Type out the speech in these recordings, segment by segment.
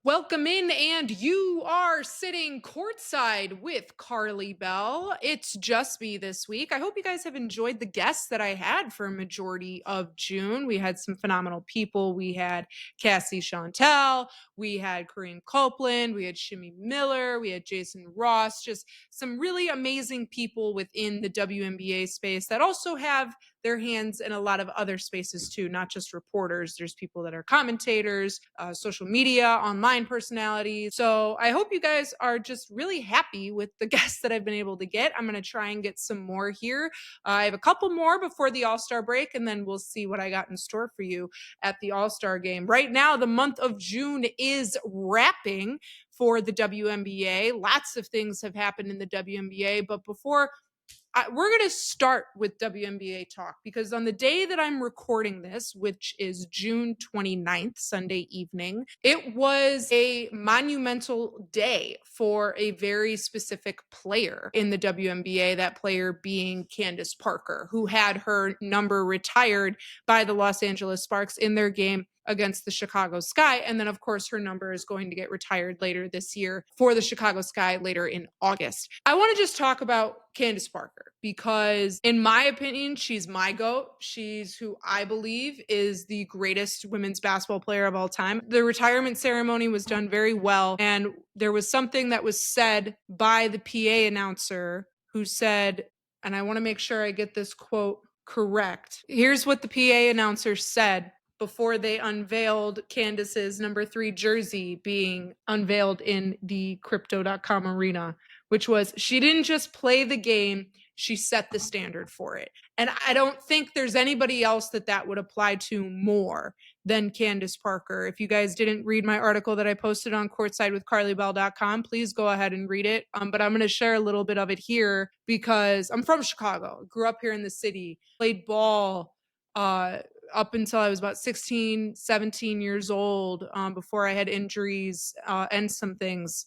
Welcome in, and you are sitting courtside with Karli Bell. It's just me this week. I hope you guys have enjoyed the guests that I had for a majority of June. We had some phenomenal people. We had Cassie Chantel, we had Kareem Copeland, we had Shimmy Miller, we had Jason Ross, just some really amazing people within the WNBA space that also have their hands in a lot of other spaces too, not just reporters. There's people that are commentators, social media, online personalities. So I hope you guys are just really happy with the guests that I've been able to get. I'm going to try and get some more here. I have a couple more before the All-Star break, and then we'll see what I got in store for you at the All-Star game. Right now, the month of June is wrapping for the WNBA. Lots of things have happened in the WNBA, but before we're going to start with WNBA talk because on the day that I'm recording this, which is June 29th, Sunday evening, it was a monumental day for a very specific player in the WNBA, that player being Candace Parker, who had her number retired by the Los Angeles Sparks in their game against the Chicago Sky. And then, of course, her number is going to get retired later this year for the Chicago Sky later in August. I want to just talk about Candace Parker because, in my opinion, she's my GOAT. She's who I believe is the greatest women's basketball player of all time. The retirement ceremony was done very well, and there was something that was said by the PA announcer who said, and I want to make sure I get this quote correct. Here's what the PA announcer said before they unveiled Candace's number 3 jersey being unveiled in the crypto.com arena, which was, she didn't just play the game, she set the standard for it. And I don't think there's anybody else that would apply to more than Candace Parker. If you guys didn't read my article that I posted on Courtside with CarliBell.com, please go ahead and read it. But I'm going to share a little bit of it here because I'm from Chicago, grew up here in the city, played ball, up until I was about 16, 17 years old, before I had injuries and some things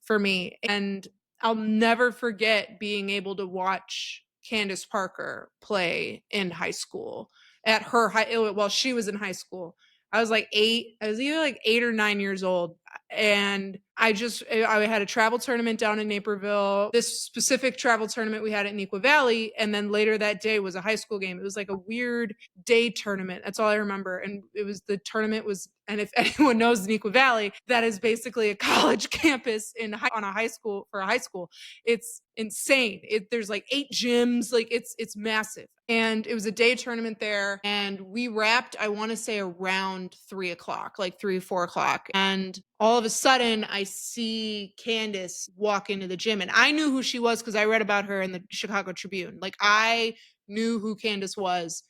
for me. And I'll never forget being able to watch Candace Parker play in high school at her while she was in high school. I was like 8. I was either like 8 or 9 years old. And I had a travel tournament down in Naperville. This specific travel tournament we had at Neuqua Valley. And then later that day was a high school game. It was like a weird day tournament. That's all I remember. And the tournament was, and if anyone knows Neuqua Valley, that is basically a college campus on a high school for a high school. It's insane. There's like 8 gyms, like it's massive. And it was a day tournament there. And we wrapped, I want to say around 3 o'clock, like 3, 4 o'clock. And all of a sudden I see Candace walk into the gym, and I knew who she was because I read about her in the Chicago Tribune. Like, I knew who Candace was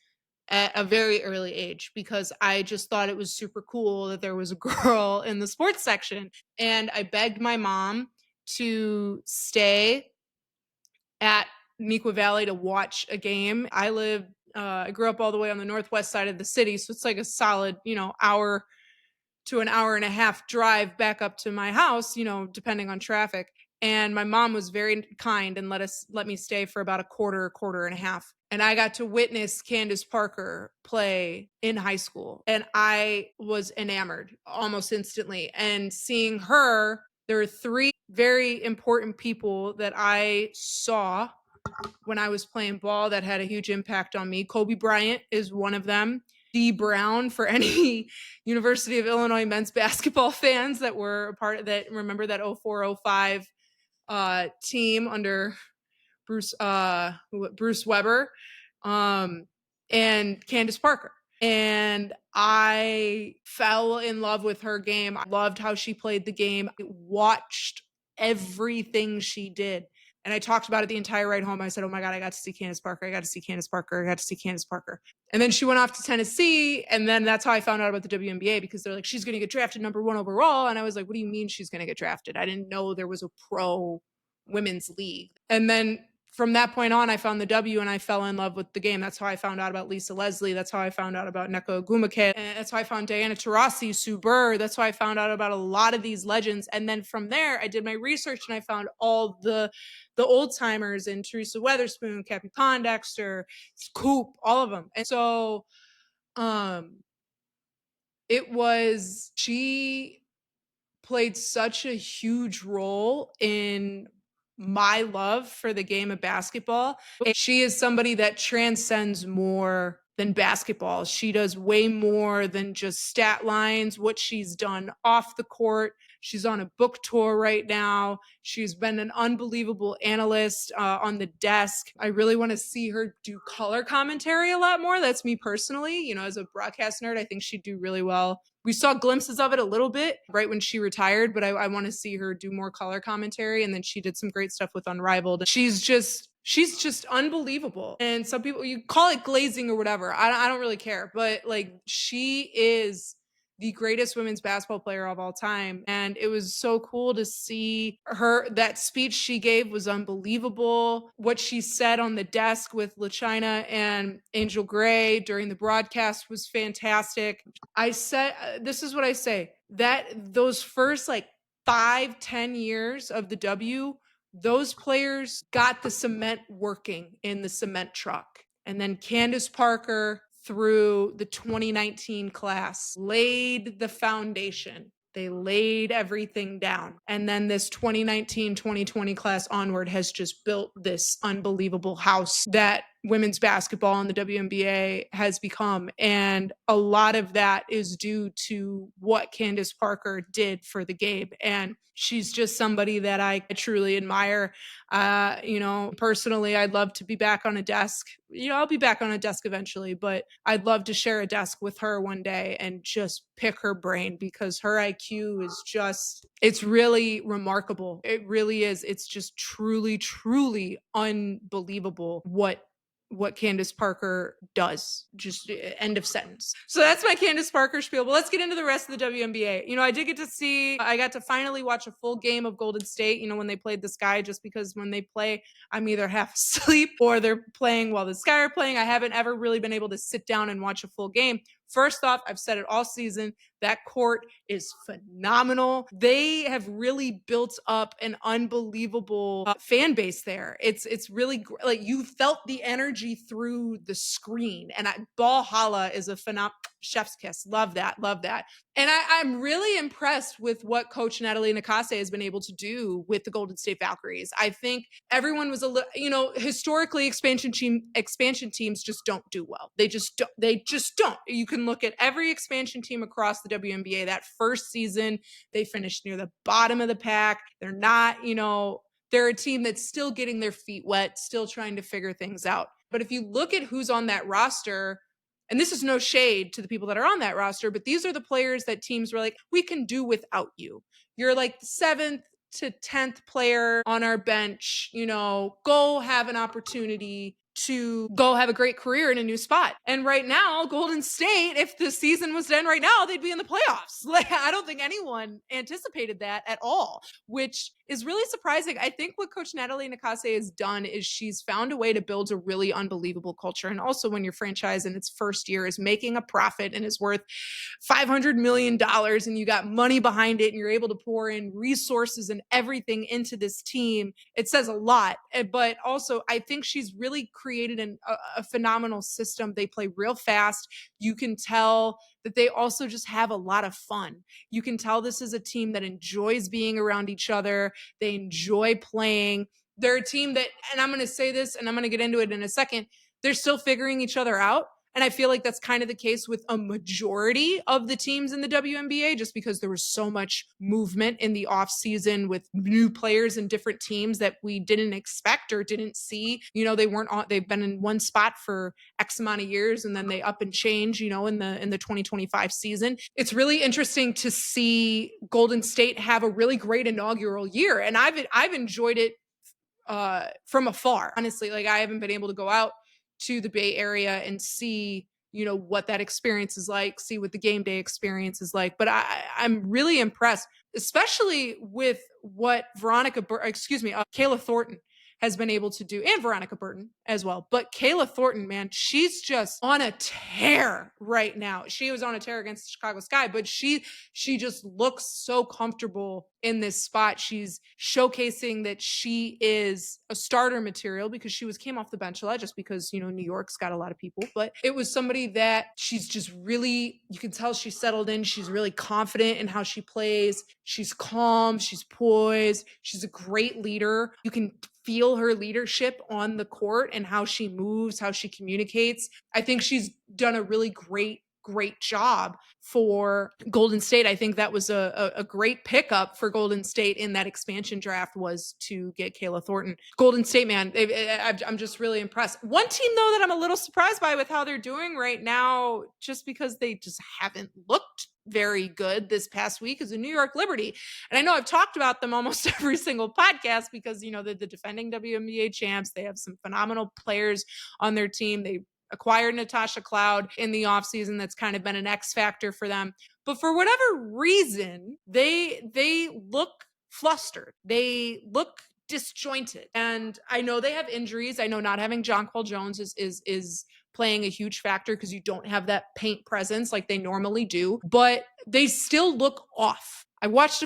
at a very early age because I just thought it was super cool that there was a girl in the sports section. And I begged my mom to stay at Neuqua Valley to watch a game. I grew up all the way on the northwest side of the city, so it's like a solid, hour to an hour and a half drive back up to my house, depending on traffic. And my mom was very kind and let me stay for about a quarter and a half. And I got to witness Candace Parker play in high school. And I was enamored almost instantly. And seeing her, there are 3 very important people that I saw when I was playing ball that had a huge impact on me. Kobe Bryant is one of them. Dee Brown, for any University of Illinois men's basketball fans that were a part of that, remember that 04-05 team under Bruce Weber, and Candace Parker. And I fell in love with her game. I loved how she played the game. I watched everything she did. And I talked about it the entire ride home. I said, oh my God, I got to see Candace Parker. I got to see Candace Parker. I got to see Candace Parker. And then she went off to Tennessee. And then that's how I found out about the WNBA, because they're like, she's going to get drafted number 1 overall. And I was like, what do you mean she's going to get drafted? I didn't know there was a pro women's league. And then from that point on, I found the W and I fell in love with the game. That's how I found out about Lisa Leslie. That's how I found out about Nneka Ogwumike. And that's how I found Diana Taurasi, Sue Bird. That's how I found out about a lot of these legends. And then from there, I did my research and I found all the old timers, and Teresa Weatherspoon, Cappy Pondexter, Coop, all of them. And so she played such a huge role in my love for the game of basketball. She is somebody that transcends more than basketball. She does way more than just stat lines, what she's done off the court. She's on a book tour right now. She's been an unbelievable analyst on the desk. I really want to see her do color commentary a lot more. That's me personally. You know, as a broadcast nerd, I think she'd do really well. We saw glimpses of it a little bit right when she retired, but I want to see her do more color commentary. And then she did some great stuff with Unrivaled. She's just unbelievable. And some people, you call it glazing or whatever. I don't really care, but like she is the greatest women's basketball player of all time. And it was so cool to see her. That speech she gave was unbelievable. What she said on the desk with LaChina and Angel Gray during the broadcast was fantastic. I said, this is what I say, that those first like 5-10 years of the W, those players got the cement working in the cement truck. And then Candace Parker through the 2019 class laid the foundation. They laid everything down. And then this 2019-2020 class onward has just built this unbelievable house that women's basketball in the WNBA has become. And a lot of that is due to what Candace Parker did for the game. And she's just somebody that I truly admire. You know, personally, I'd love to be back on a desk. You know, I'll be back on a desk eventually, but I'd love to share a desk with her one day and just pick her brain, because her IQ is just, it's really remarkable. It really is. It's just truly, truly unbelievable what Candace Parker does. Just end of sentence. So that's my Candace Parker spiel. But let's get into the rest of the WNBA. You know, I got to finally watch a full game of Golden State, you know, when they played the Sky, just because when they play, I'm either half asleep or they're playing while the Sky are playing. I haven't ever really been able to sit down and watch a full game. First off, I've said it all season, that court is phenomenal. They have really built up an unbelievable fan base there. It's really like you felt the energy through the screen. And Ball Hala is a phenomenal chef's kiss. Love that. Love that. And I'm really impressed with what Coach Natalie Nakase has been able to do with the Golden State Valkyries. I think everyone was a little, you know, historically expansion teams just don't do well. They just don't. You can look at every expansion team across the WNBA. That first season, they finished near the bottom of the pack. They're not, you know, they're a team that's still getting their feet wet, still trying to figure things out. But if you look at who's on that roster, and this is no shade to the people that are on that roster, but these are the players that teams were like, we can do without you. You're like the 7th to 10th player on our bench, you know, go have an opportunity to go have a great career in a new spot. And right now, Golden State, if the season was done right now, they'd be in the playoffs. Like, I don't think anyone anticipated that at all, which is really surprising. I think what Coach Natalie Nakase has done is she's found a way to build a really unbelievable culture. And also when your franchise in its first year is making a profit and is worth $500 million and you got money behind it and you're able to pour in resources and everything into this team, it says a lot. But also, I think she's really created a phenomenal system. They play real fast. You can tell that they also just have a lot of fun. You can tell this is a team that enjoys being around each other. They enjoy playing. They're a team that, and I'm going to say this and I'm going to get into it in a second, they're still figuring each other out. And I feel like that's kind of the case with a majority of the teams in the WNBA, just because there was so much movement in the offseason with new players and different teams that we didn't expect or didn't see. You know, they've been in one spot for X amount of years and then they up and change, you know, in the 2025 season. It's really interesting to see Golden State have a really great inaugural year. And I've enjoyed it from afar. Honestly, like I haven't been able to go out to the Bay Area and see, you know, what that experience is like, see what the game day experience is like. But I'm really impressed, especially with what Kayla Thornton has been able to do, and Veronica Burton as well. But Kayla Thornton, man, she's just on a tear right now. She was on a tear against the Chicago Sky, but she just looks so comfortable in this spot. She's showcasing that she is a starter material because she came off the bench a lot, just because, New York's got a lot of people, but it was somebody that she's just really, you can tell she's settled in. She's really confident in how she plays. She's calm. She's poised. She's a great leader. You can feel her leadership on the court and how she moves, how she communicates. I think she's done a really great job for Golden State. I think that was a great pickup for Golden State in that expansion draft, was to get Kayla Thornton. Golden State, man, I'm just really impressed. One team, though, that I'm a little surprised by with how they're doing right now, just because they just haven't looked very good this past week, is the New York Liberty. And I know I've talked about them almost every single podcast because, they're the defending WNBA champs. They have some phenomenal players on their team. They acquired Natasha Cloud in the offseason. That's kind of been an X factor for them. But for whatever reason, they look flustered. They look disjointed. And I know they have injuries. I know not having Jonquel Jones is playing a huge factor because you don't have that paint presence like they normally do, but they still look off. I watched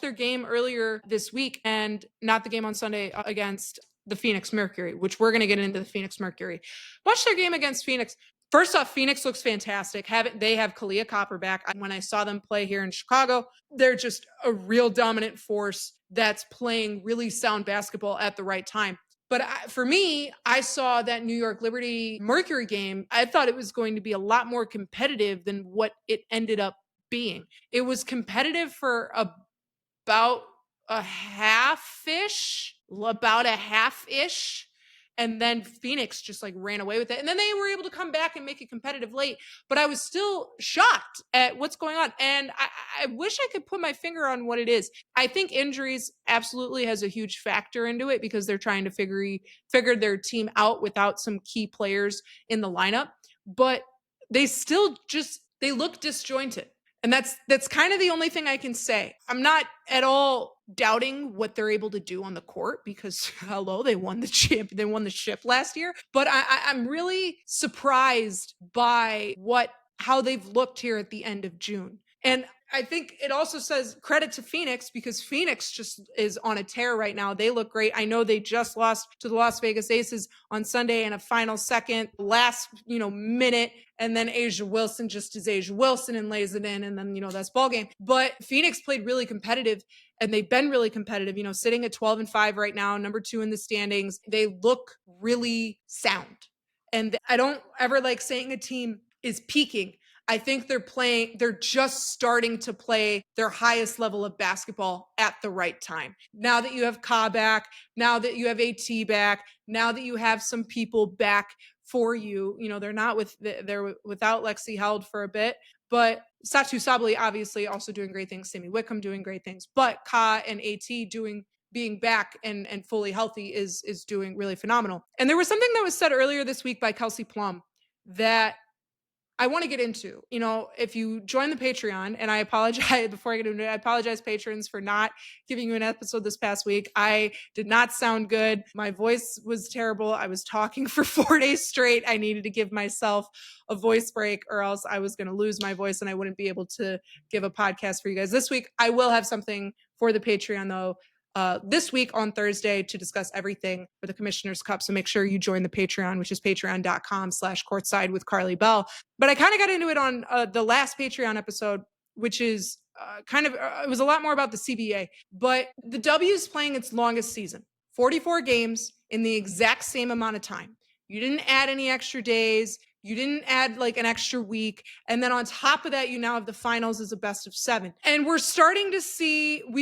their game earlier this week, and not the game on Sunday against the Phoenix Mercury, which we're going to get into the Phoenix Mercury. Watch their game against Phoenix. First off, Phoenix looks fantastic. They have Kalia Copper back. When I saw them play here in Chicago, they're just a real dominant force that's playing really sound basketball at the right time. But for me, I saw that New York Liberty Mercury game. I thought it was going to be a lot more competitive than what it ended up being. It was competitive for about a half-ish, and then Phoenix just ran away with it. And then they were able to come back and make it competitive late. But I was still shocked at what's going on. And I wish I could put my finger on what it is. I think injuries absolutely has a huge factor into it because they're trying to figure their team out without some key players in the lineup. But they still they look disjointed. And that's kind of the only thing I can say. I'm not at all doubting what they're able to do on the court because, hello, they won the ship last year. But I'm really surprised by how they've looked here at the end of June. And I think it also says credit to Phoenix because Phoenix just is on a tear right now. They look great. I know they just lost to the Las Vegas Aces on Sunday in a final second, last, minute. And then Asia Wilson just is Asia Wilson and lays it in. And then, that's ball game. But Phoenix played really competitive and they've been really competitive, sitting at 12-5 right now, number 2 in the standings. They look really sound. And I don't ever like saying a team is peaking. I think they're just starting to play their highest level of basketball at the right time. Now that you have Ka back, now that you have AT back, now that you have some people back for you, they're without Lexi Held for a bit, but Satu Sabali obviously also doing great things, Simi Wickham doing great things, but Ka and AT being back and fully healthy is doing really phenomenal. And there was something that was said earlier this week by Kelsey Plum that I want to get into. If you join the Patreon, and I apologize before I get into it, I apologize, patrons, for not giving you an episode this past week. I did not sound good. My voice was terrible. I was talking for 4 days straight. I needed to give myself a voice break or else I was going to lose my voice and I wouldn't be able to give a podcast for you guys this week. I will have something for the Patreon though, this week on Thursday to discuss everything for the Commissioner's Cup. So make sure you join the Patreon, which is patreon.com/courtside with Karli Bell. But I kind of got into it on the last Patreon episode, which is it was a lot more about the CBA. But the W is playing its longest season, 44 games in the exact same amount of time. You didn't add any extra days. You didn't add an extra week. And then on top of that, you now have the finals as a best of 7. And we've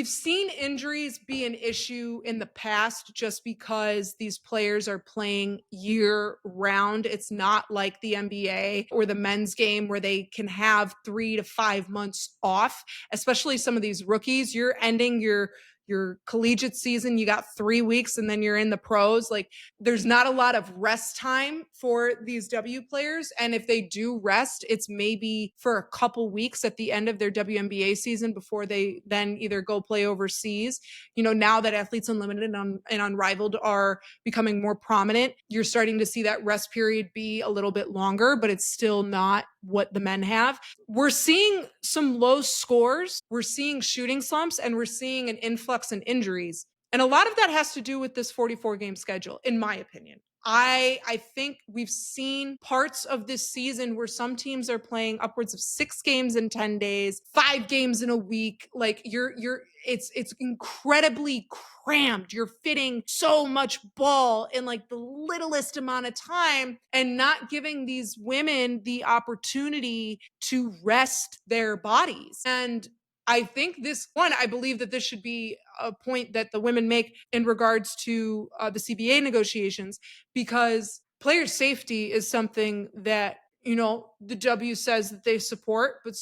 seen injuries be an issue in the past just because these players are playing year round. It's not like the NBA or the men's game where they can have 3 to 5 months off, especially some of these rookies. You're ending your your collegiate season, you got 3 weeks and then you're in the pros. Like there's not a lot of rest time for these W players. And if they do rest, it's maybe for a couple weeks at the end of their WNBA season before they then either go play overseas. Now that Athletes Unlimited and Unrivaled are becoming more prominent, you're starting to see that rest period be a little bit longer, but it's still not what the men have. We're seeing some low scores, we're seeing shooting slumps, and we're seeing an influx in injuries. And a lot of that has to do with this 44 game schedule, in my opinion. I think we've seen parts of this season where some teams are playing upwards of 6 games in 10 days, 5 games in a week. Like it's incredibly cramped. You're fitting so much ball in like the littlest amount of time and not giving these women the opportunity to rest their bodies. And I think I believe that this should be a point that the women make in regards to the CBA negotiations, because player safety is something that the W says that they support, but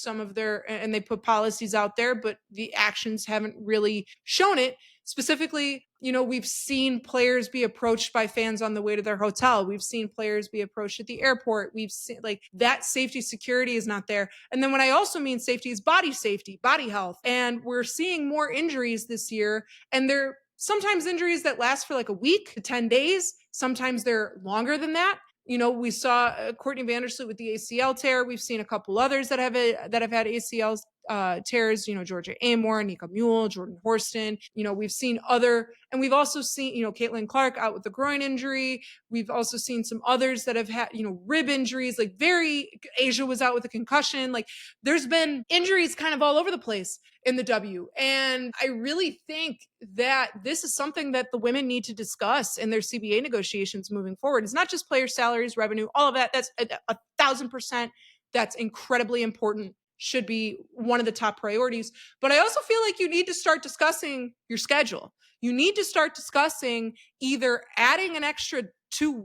and they put policies out there, but the actions haven't really shown it. Specifically, we've seen players be approached by fans on the way to their hotel. We've seen players be approached at the airport. We've seen like that safety security is not there. And then when I also mean safety is safety, body health. And we're seeing more injuries this year. And they're sometimes injuries that last for like a week to 10 days. Sometimes they're longer than that. We saw Courtney Vandersloot with the ACL tear. We've seen a couple others that have had ACL tears, Georgia Amore, Nika Mule, Jordan Horston. We've seen and we've also seen, Caitlin Clark out with the groin injury. We've also seen some others that have had, rib injuries, like Asia was out with a concussion. Like there's been injuries kind of all over the place in the W. And I really think that this is something that the women need to discuss in their CBA negotiations moving forward. It's not just player salaries, revenue, all of that. That's 1,000%. That's incredibly important, should be one of the top priorities. But I also feel like you need to start discussing your schedule. You need to start discussing either adding an extra 2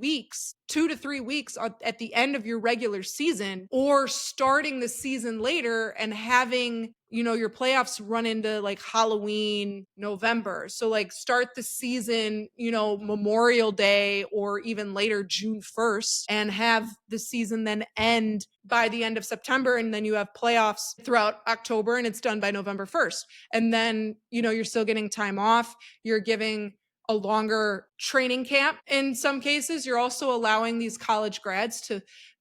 to 3 weeks at the end of your regular season, or starting the season later and having, your playoffs run into like Halloween, November. So like start the season, Memorial Day or even later June 1st, and have the season then end by the end of September. And then you have playoffs throughout October and it's done by November 1st. And then, you're still getting time off. You're giving a longer training camp. In some cases, you're also allowing these college grads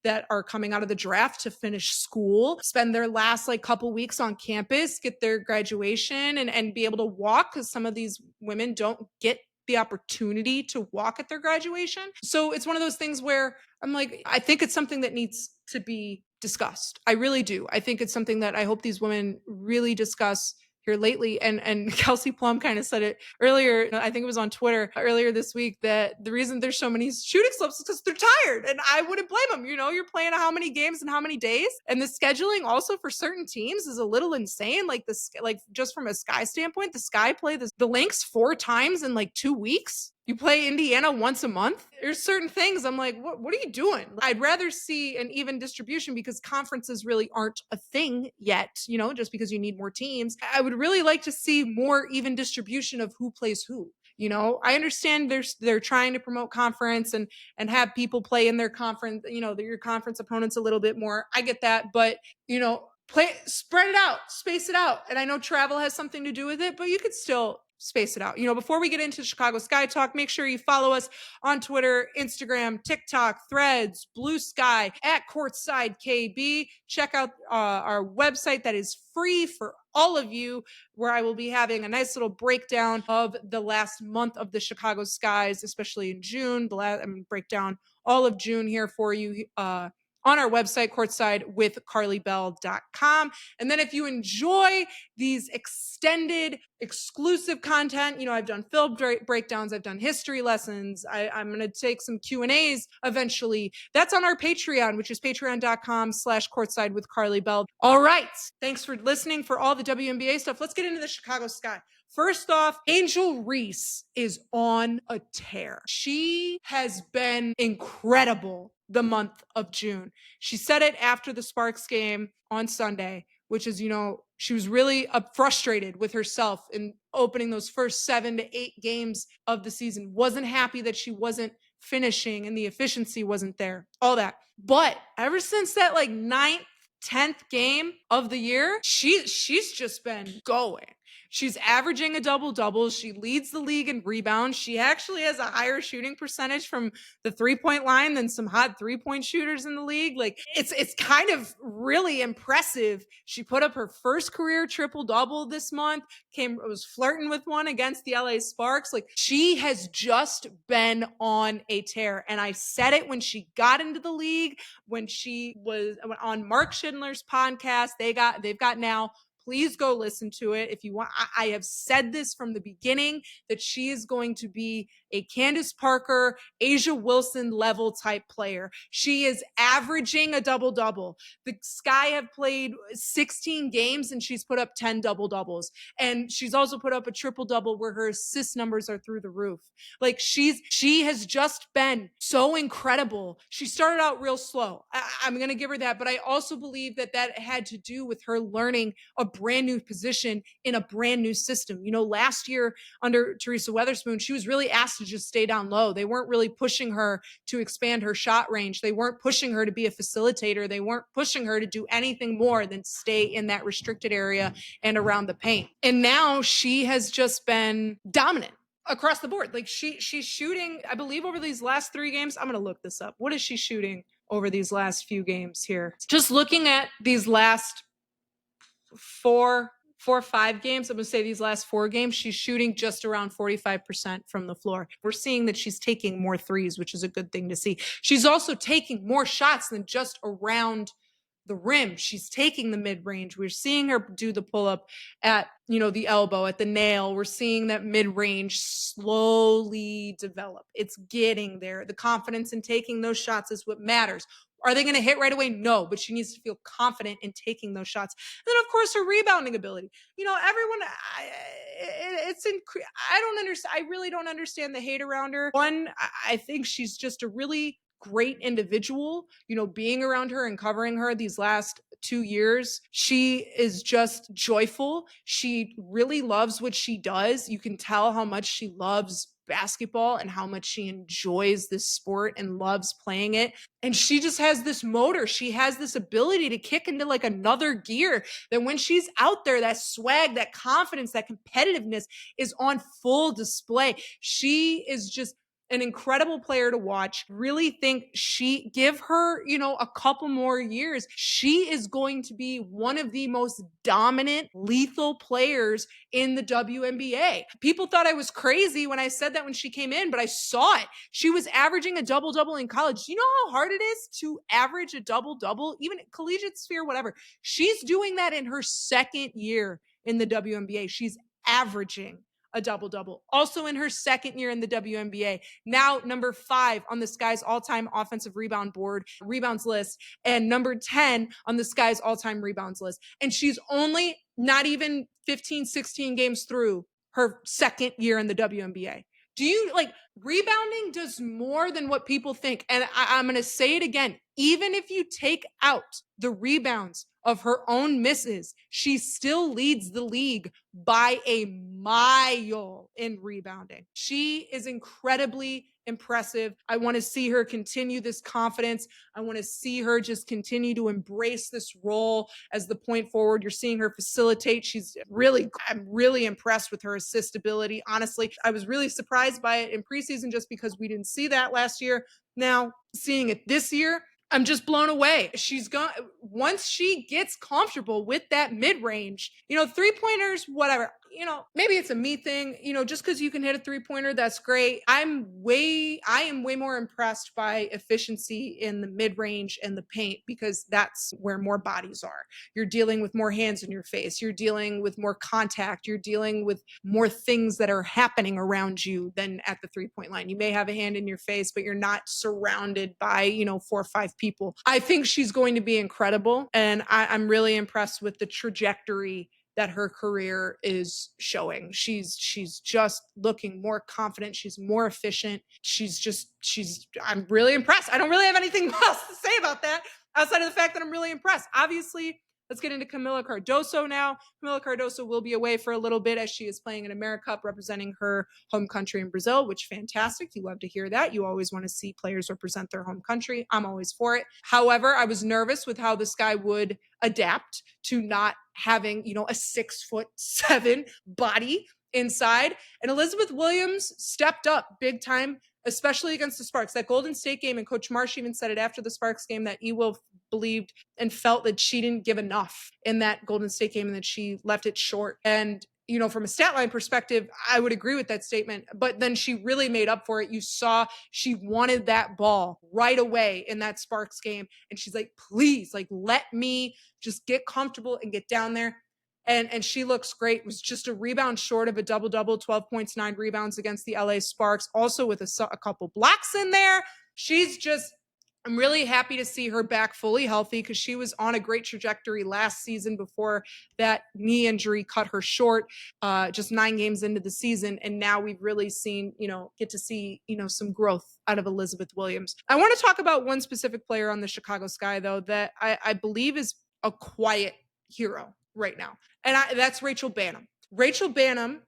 that are coming out of the draft to finish school, spend their last like couple weeks on campus, get their graduation and be able to walk, because some of these women don't get the opportunity to walk at their graduation. So it's one of those things where I'm like, I think it's something that needs to be discussed. I really do. I think it's something that I hope these women really discuss here lately. And Kelsey Plum kind of said it earlier, I think it was on Twitter earlier this week, that the reason there's so many shooting slips is because they're tired. And I wouldn't blame them. You're playing how many games and how many days. And the scheduling also for certain teams is a little insane. Like just from a Sky standpoint, the Sky play the Lynx 4 times in like 2 weeks. You play Indiana once a month. There's certain things I'm like, what are you doing? I'd rather see an even distribution, because conferences really aren't a thing yet, just because you need more teams. I would really like to see more even distribution of who plays who. I understand they're trying to promote conference and have people play in their conference, your conference opponents a little bit more. I get that, but spread it out, space it out. And I know travel has something to do with it, but you could still space it out. Before we get into Chicago Sky Talk, make sure you follow us on Twitter, Instagram, TikTok, Threads, Blue Sky, at Courtside KB. Check out our website that is free for all of you, where I will be having a nice little breakdown of the last month of the Chicago Skies, especially in June. I'm going to break down all of June here for you on our website, courtsidewithkarlibell.com. And then if you enjoy these extended, exclusive content, I've done film breakdowns, I've done history lessons, I'm going to take some Q&As eventually. That's on our Patreon, which is patreon.com/courtsidewithkarlibell. All right. Thanks for listening for all the WNBA stuff. Let's get into the Chicago Sky. First off, Angel Reese is on a tear. She has been incredible the month of June. She said it after the Sparks game on Sunday, which is, She was really frustrated with herself in opening those first 7 to 8 games of the season. Wasn't happy that she wasn't finishing and the efficiency wasn't there. All that. But ever since that like 9th, 10th game of the year, she's just been going. She's averaging a double-double. She leads the league in rebounds. She actually has a higher shooting percentage from the three-point line than some hot three-point shooters in the league. Like it's kind of really impressive. She put up her first career triple-double this month. Was flirting with one against the LA Sparks. Like she has just been on a tear. And I said it when she got into the league, when she was on Mark Schindler's podcast. They've got now. Please go listen to it if you want. I have said this from the beginning that she is going to be a Candace Parker, Asia Wilson level type player. She is averaging a double-double. The Sky have played 16 games and she's put up 10 double-doubles. And she's also put up a triple-double where her assist numbers are through the roof. Like she has just been so incredible. She started out real slow. I'm going to give her that. But I also believe that had to do with her learning a brand new position in a brand new system. You know, last year under Teresa Weatherspoon, she was really asked to just stay down low. They weren't really pushing her to expand her shot range. They weren't pushing her to be a facilitator. They weren't pushing her to do anything more than stay in that restricted area and around the paint. And now she has just been dominant across the board. Like she's shooting, I believe over these last 3 games, I'm going to look this up. What is she shooting over these last few games here? Just looking at these last 4 or 5 games, I'm going to say these last 4 games, she's shooting just around 45% from the floor. We're seeing that she's taking more threes, which is a good thing to see. She's also taking more shots than just around the rim. She's taking the mid-range. We're seeing her do the pull-up at, the elbow, at the nail. We're seeing that mid-range slowly develop. It's getting there. The confidence in taking those shots is what matters. Are they going to hit right away? No, but she needs to feel confident in taking those shots. And then, of course, her rebounding ability. Everyone, I don't understand. I really don't understand the hate around her. One, I think she's just a really great individual. Being around her and covering her these last 2 years, she is just joyful. She really loves what she does. You can tell how much she loves basketball and how much she enjoys this sport and loves playing it. And she just has this motor. She has this ability to kick into like another gear that when she's out there, that swag, that confidence, that competitiveness is on full display. She is just an incredible player to watch. Really think give her, a couple more years. She is going to be one of the most dominant, lethal players in the WNBA. People thought I was crazy when I said that when she came in, but I saw it. She was averaging a double-double in college. Do you know how hard it is to average a double-double, even collegiate sphere, whatever? She's doing that in her second year in the WNBA. She's averaging a double-double. Also in her second year in the WNBA. Now number 5 on the Sky's all-time offensive rebounds list, and number 10 on the Sky's all-time rebounds list. And she's only not even 15, 16 games through her second year in the WNBA. Rebounding does more than what people think. And I'm going to say it again. Even if you take out the rebounds of her own misses, she still leads the league by a mile in rebounding. She is incredibly impressive. I want to see her continue this confidence. I want to see her just continue to embrace this role as the point forward. You're seeing her facilitate. I'm really impressed with her assist ability. Honestly, I was really surprised by it in preseason just because we didn't see that last year. Now, seeing it this year, I'm just blown away. Once she gets comfortable with that mid-range, 3-pointers, whatever, maybe it's a me thing, just because you can hit a 3-pointer, that's great. I am way more impressed by efficiency in the mid-range and the paint because that's where more bodies are. You're dealing with more hands in your face. You're dealing with more contact. You're dealing with more things that are happening around you than at the 3-point line. You may have a hand in your face, but you're not surrounded by, 4 or 5 people. I think she's going to be incredible. And I'm really impressed with the trajectory that her career is showing. She's just looking more confident. She's more efficient. I'm really impressed. I don't really have anything else to say about that outside of the fact that I'm really impressed. Obviously, Let's get into Camila Cardoso now. Camila Cardoso will be away for a little bit as she is playing in America Cup representing her home country in Brazil, which fantastic. You love to hear that. You always want to see players represent their home country. I'm always for it. However, I was nervous with how this guy would adapt to not having, a 6'7" body inside. And Elizabeth Williams stepped up big time, especially against the Sparks. That Golden State game, and Coach Marsh even said it after the Sparks game, that Ewell believed and felt that she didn't give enough in that Golden State game and that she left it short. And from a stat line perspective, I would agree with that statement, but then she really made up for it. You saw she wanted that ball right away in that Sparks game. And she's like, please, let me just get comfortable and get down there. And she looks great. Was just a rebound short of a double-double, 12 points, 9 rebounds against the LA Sparks, also with a couple blocks in there. I'm really happy to see her back fully healthy because she was on a great trajectory last season before that knee injury cut her short, just 9 games into the season. And now we've really seen, get to see, some growth out of Elizabeth Williams. I want to talk about one specific player on the Chicago Sky, though, that I believe is a quiet hero right now. And that's Rachel Banham. Rachel Banham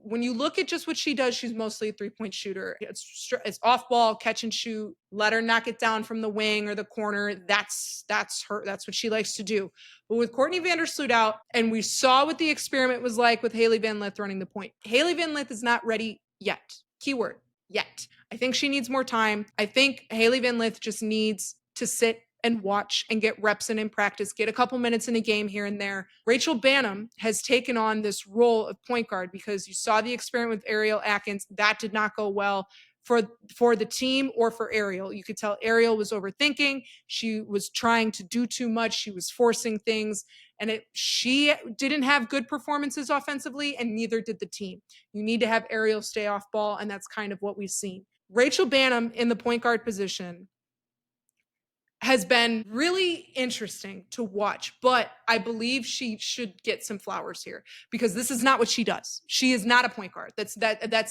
when you look at just what she does, she's mostly a 3-point shooter. It's off ball, catch and shoot, let her knock it down from the wing or the corner. That's her. That's what she likes to do. But with Courtney Vandersloot out, and we saw what the experiment was like with Hailey Van Lith running the point. Hailey Van Lith is not ready yet. Keyword, yet. I think she needs more time. I think Hailey Van Lith just needs to sit and watch and get reps in practice, get a couple minutes in a game here and there. Rachel Banham has taken on this role of point guard because you saw the experiment with Ariel Atkins. That did not go well for the team or for Ariel. You could tell Ariel was overthinking. She was trying to do too much. She was forcing things. And she didn't have good performances offensively, and neither did the team. You need to have Ariel stay off ball, and that's kind of what we've seen. Rachel Banham in the point guard position has been really interesting to watch, but I believe she should get some flowers here because this is not what she does. She is not a point guard. That's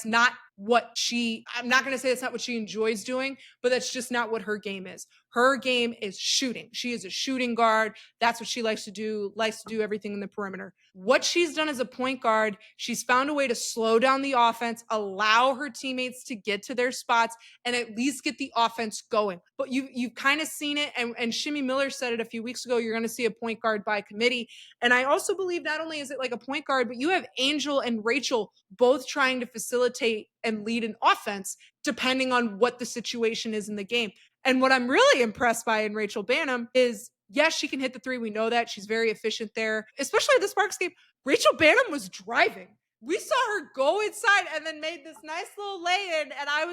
not what I'm not going to say that's not what she enjoys doing, but that's just not what her game is. Her game is shooting. She is a shooting guard. That's what she likes to do everything in the perimeter. What she's done as a point guard, she's found a way to slow down the offense, allow her teammates to get to their spots, and at least get the offense going. But you've kind of seen it, and Shimmy Miller said it a few weeks ago, you're going to see a point guard by committee. And I also believe not only is it like a point guard, but you have Angel and Rachel both trying to facilitate and lead an offense depending on what the situation is in the game. And what I'm really impressed by in Rachel Banham is, yes, she can hit the 3. We know that. She's very efficient there, especially at the Sparks game. Rachel Banham was driving. We saw her go inside and then made this nice little lay-in. And I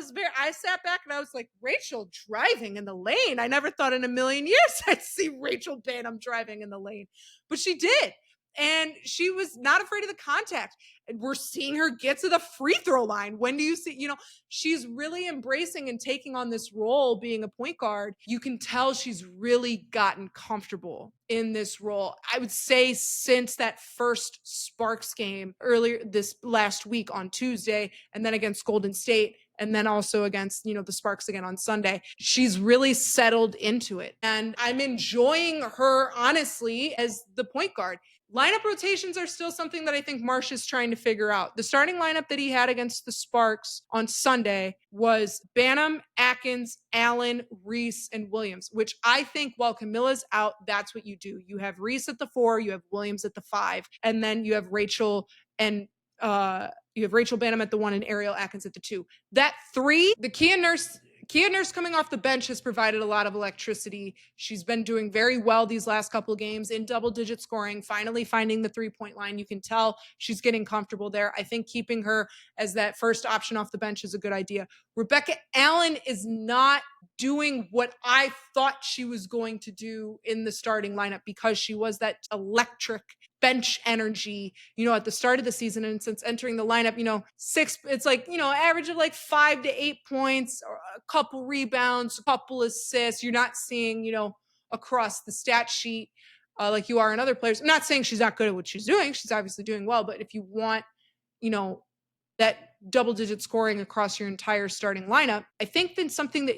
sat back and I was like, Rachel driving in the lane. I never thought in a million years I'd see Rachel Banham driving in the lane, but she did. And she was not afraid of the contact. And we're seeing her get to the free throw line. When do you see, she's really embracing and taking on this role being a point guard. You can tell she's really gotten comfortable in this role. I would say since that first Sparks game earlier this last week on Tuesday, and then against Golden State, and then also against, the Sparks again on Sunday, she's really settled into it. And I'm enjoying her, honestly, as the point guard. Lineup rotations are still something that I think Marsh is trying to figure out. The starting lineup that he had against the Sparks on Sunday was Banham, Atkins, Allen, Reese, and Williams, which I think while Camilla's out, that's what you do. You have Reese at the 4, you have Williams at the 5, and then you have Rachel Banham at the 1 and Ariel Atkins at the 2. That 3, the Kia Nurse coming off the bench has provided a lot of electricity. She's been doing very well these last couple of games in double-digit scoring, finally finding the 3-point line. You can tell she's getting comfortable there. I think keeping her as that first option off the bench is a good idea. Rebecca Allen is not doing what I thought she was going to do in the starting lineup because she was that electric bench energy, at the start of the season. And since entering the lineup, it's like, average of like 5 to 8 points, or a couple rebounds, a couple assists. You're not seeing, across the stat sheet like you are in other players. I'm not saying she's not good at what she's doing. She's obviously doing well, but if you want, that double-digit scoring across your entire starting lineup, I think then something that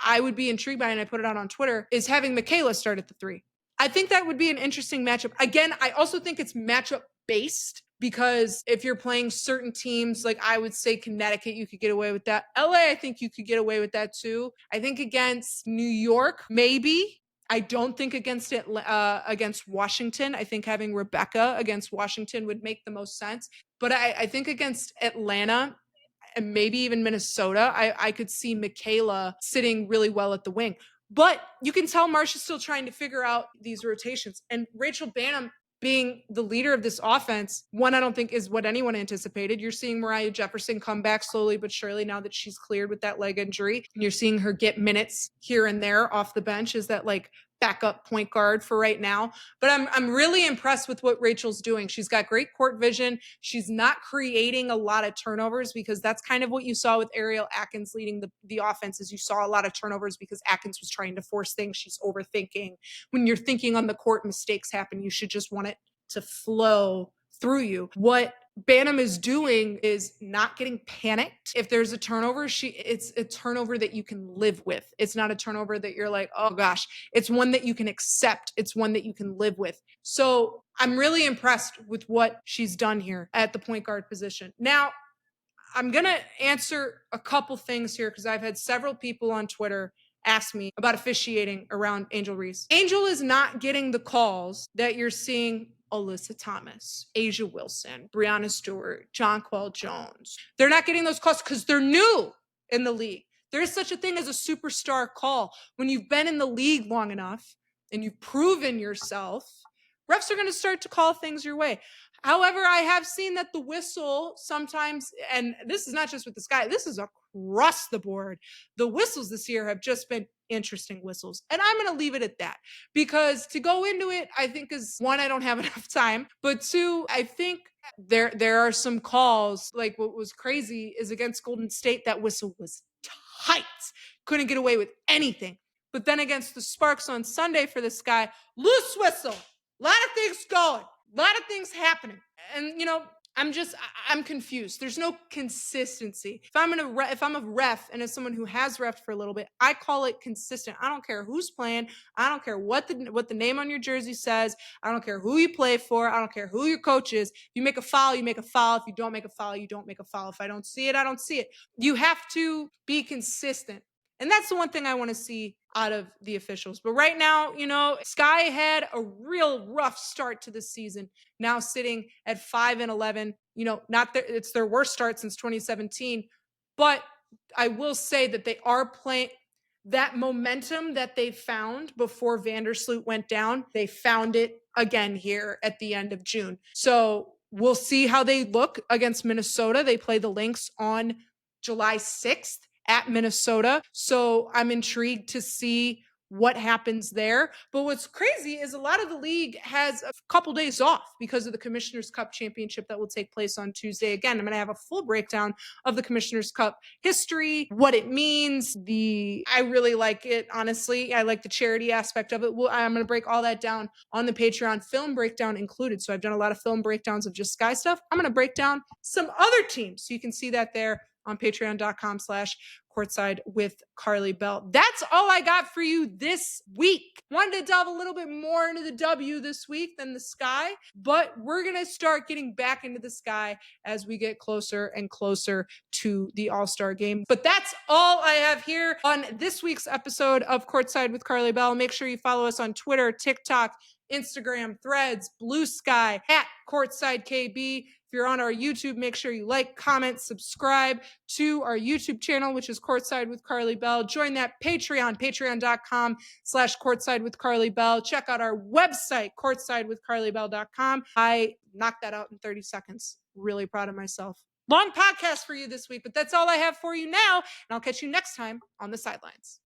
I would be intrigued by, and I put it out on Twitter, is having Michaela start at the 3. I think that would be an interesting matchup. Again, I also think it's matchup based, because if you're playing certain teams, like I would say Connecticut, you could get away with that. LA, I think you could get away with that too. I think against New York, maybe. I don't think against Washington. I think having Rebecca against Washington would make the most sense. But I think against Atlanta and maybe even Minnesota, I could see Michaela sitting really well at the wing. But you can tell Marcia's still trying to figure out these rotations. And Rachel Banham being the leader of this offense, one, I don't think is what anyone anticipated. You're seeing Mariah Jefferson come back slowly but surely now that she's cleared with that leg injury. You're seeing her get minutes here and there off the bench as that like backup point guard for right now. But I'm really impressed with what Rachel's doing. She's got great court vision. She's not creating a lot of turnovers, because that's kind of what you saw with Ariel Atkins leading the offense, is you saw a lot of turnovers because Atkins was trying to force things. She's overthinking. When you're thinking on the court, mistakes happen. You should just want it to flow through you. What Banham is doing is not getting panicked. If there's a turnover, it's a turnover that you can live with. It's not a turnover that you're like, oh gosh. It's one that you can accept. It's one that you can live with. So I'm really impressed with what she's done here at the point guard position. Now, I'm going to answer a couple things here, because I've had several people on Twitter ask me about officiating around Angel Reese. Angel is not getting the calls that you're seeing Alyssa Thomas, Asia Wilson, Brianna Stewart, Jonquel Jones. They're not getting those calls because they're new in the league. There is such a thing as a superstar call. When you've been in the league long enough and you've proven yourself, refs are going to start to call things your way. However, I have seen that the whistle sometimes, and this is not just with this guy, this is across the board. The whistles this year have just been interesting whistles. And I'm going to leave it at that, because to go into it, I think is one, I don't have enough time, but two, I think there are some calls. Like what was crazy is against Golden State, that whistle was tight. Couldn't get away with anything. But then against the Sparks on Sunday for this guy, loose whistle. A lot of things going, a lot of things happening. And, I'm confused. There's no consistency. If I'm a ref, and as someone who has refed for a little bit, I call it consistent. I don't care who's playing. I don't care what the name on your jersey says. I don't care who you play for. I don't care who your coach is. If you make a foul, you make a foul. If you don't make a foul, you don't make a foul. If I don't see it, I don't see it. You have to be consistent. And that's the one thing I want to see out of the officials. But right now, Sky had a real rough start to the season. Now sitting at 5-11, it's their worst start since 2017. But I will say that they are playing that momentum that they found before Vandersloot went down. They found it again here at the end of June. So we'll see how they look against Minnesota. They play the Lynx on July 6th. At Minnesota. So I'm intrigued to see what happens there. But what's crazy is a lot of the league has a couple days off because of the Commissioner's Cup Championship that will take place on Tuesday. Again, I'm going to have a full breakdown of the Commissioner's Cup history, what it means. I really like it, honestly. I like the charity aspect of it. I'm going to break all that down on the Patreon, film breakdown included. So I've done a lot of film breakdowns of just Sky stuff. I'm going to break down some other teams. So you can see that there on patreon.com/courtside with Karli Bell. That's all I got for you this week. Wanted to delve a little bit more into the W this week than the Sky, but we're going to start getting back into the Sky as we get closer and closer to the All-Star game. But that's all I have here on this week's episode of Courtside with Karli Bell. Make sure you follow us on Twitter, TikTok, Instagram, Threads, Blue Sky, at Courtside KB. If you're on our YouTube, make sure you like, comment, subscribe to our YouTube channel, which is Courtside with Karli Bell. Join that Patreon, patreon.com/Courtside with Karli Bell. Check out our website, courtsidewithkarlibell.com. I knocked that out in 30 seconds. Really proud of myself. Long podcast for you this week, but that's all I have for you now. And I'll catch you next time on the sidelines.